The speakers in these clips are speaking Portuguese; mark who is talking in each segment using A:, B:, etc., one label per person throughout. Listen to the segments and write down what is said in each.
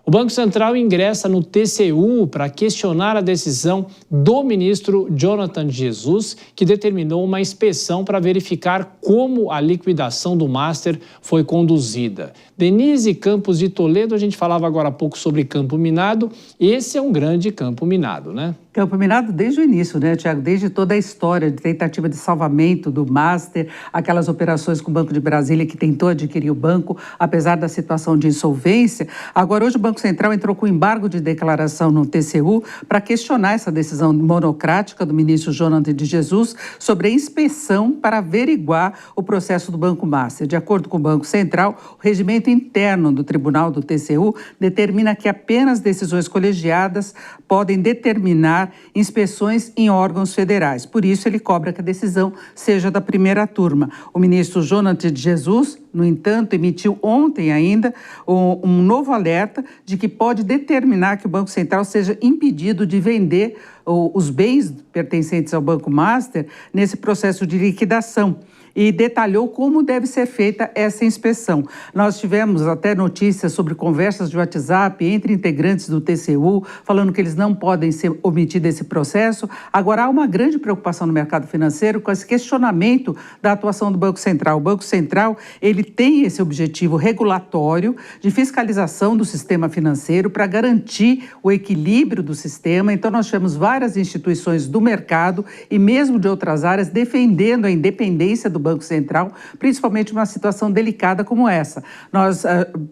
A: O Banco Central ingressa no TCU para questionar a decisão do ministro Jonathan Jesus, que determinou uma inspeção para verificar como a liquidação do Master foi conduzida. Denise Campos de Toledo, a gente falava agora há pouco sobre campo minado. Esse é um grande campo minado, né?
B: Campo minado desde o início, né, Tiago? Desde toda a história de tentativa de salvamento do Master, aquelas operações com o Banco de Brasília que tentou adquirir o banco, apesar da situação de insolvência. Agora, hoje o Banco Central entrou com embargo de declaração no TCU para questionar essa decisão monocrática do ministro Jonathan de Jesus sobre a inspeção para averiguar o processo do Banco Master. De acordo com o Banco Central, o regimento interno do Tribunal do TCU determina que apenas decisões colegiadas podem determinar inspeções em órgãos federais. Por isso, ele cobra que a decisão seja da primeira turma. O ministro Jonathan de Jesus, no entanto, emitiu ontem ainda um novo alerta de que pode determinar que o Banco Central seja impedido de vender os bens pertencentes ao Banco Master nesse processo de liquidação. E detalhou como deve ser feita essa inspeção. Nós tivemos até notícias sobre conversas de WhatsApp entre integrantes do TCU, falando que eles não podem ser omitidos desse processo. Agora, há uma grande preocupação no mercado financeiro com esse questionamento da atuação do Banco Central. O Banco Central, ele tem esse objetivo regulatório de fiscalização do sistema financeiro para garantir o equilíbrio do sistema. Então, nós tivemos várias instituições do mercado e mesmo de outras áreas defendendo a independência do Banco Central, principalmente numa situação delicada como essa. Nós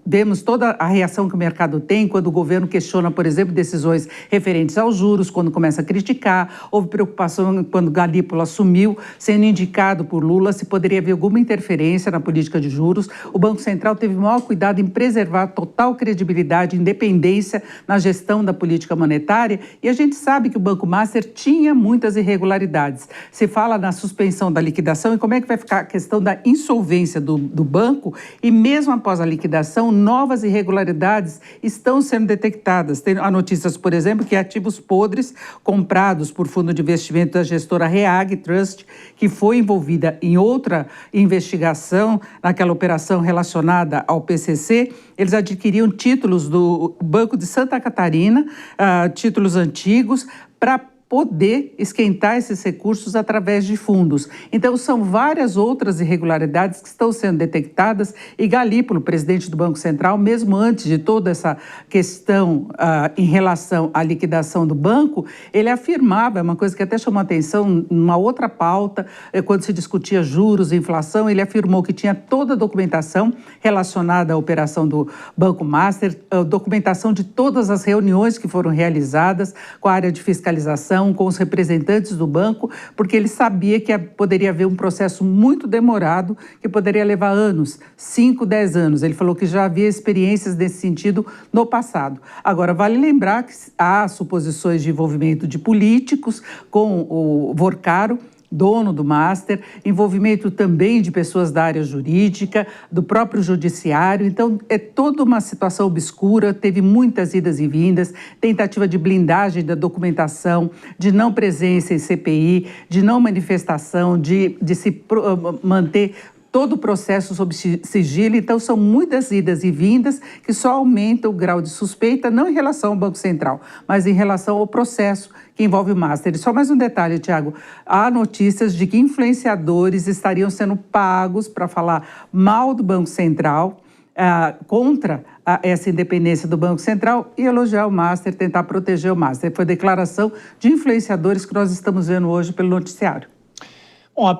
B: vemos toda a reação que o mercado tem quando o governo questiona, por exemplo, decisões referentes aos juros, quando começa a criticar. Houve preocupação quando Galípolo assumiu, sendo indicado por Lula, se poderia haver alguma interferência na política de juros. O Banco Central teve o maior cuidado em preservar total credibilidade e independência na gestão da política monetária, e a gente sabe que o Banco Master tinha muitas irregularidades. Se fala na suspensão da liquidação e como é que vai ficar a questão da insolvência do banco, e mesmo após a liquidação, novas irregularidades estão sendo detectadas. Tem notícias, por exemplo, que ativos podres comprados por fundo de investimento da gestora Reag Trust, que foi envolvida em outra investigação, naquela operação relacionada ao PCC, eles adquiriam títulos do Banco de Santa Catarina, títulos antigos, para poder esquentar esses recursos através de fundos. Então, são várias outras irregularidades que estão sendo detectadas, e Galípolo, presidente do Banco Central, mesmo antes de toda essa questão em relação à liquidação do banco, ele afirmava, é uma coisa que até chamou a atenção numa outra pauta, quando se discutia juros e inflação, ele afirmou que tinha toda a documentação relacionada à operação do Banco Master, documentação de todas as reuniões que foram realizadas com a área de fiscalização, com os representantes do banco, porque ele sabia que poderia haver um processo muito demorado, que poderia levar anos, 5, 10 anos. Ele falou que já havia experiências nesse sentido no passado. Agora, vale lembrar que há suposições de envolvimento de políticos com o Vorcaro, dono do Master, envolvimento também de pessoas da área jurídica, do próprio judiciário. Então, é toda uma situação obscura, teve muitas idas e vindas, tentativa de blindagem da documentação, de não presença em CPI, de não manifestação, de se manter todo o processo sob sigilo. Então, são muitas idas e vindas que só aumentam o grau de suspeita, não em relação ao Banco Central, mas em relação ao processo que envolve o Master. E só mais um detalhe, Tiago, há notícias de que influenciadores estariam sendo pagos para falar mal do Banco Central, contra essa independência do Banco Central, e elogiar o Master, tentar proteger o Master. Foi a declaração de influenciadores que nós estamos vendo hoje pelo noticiário.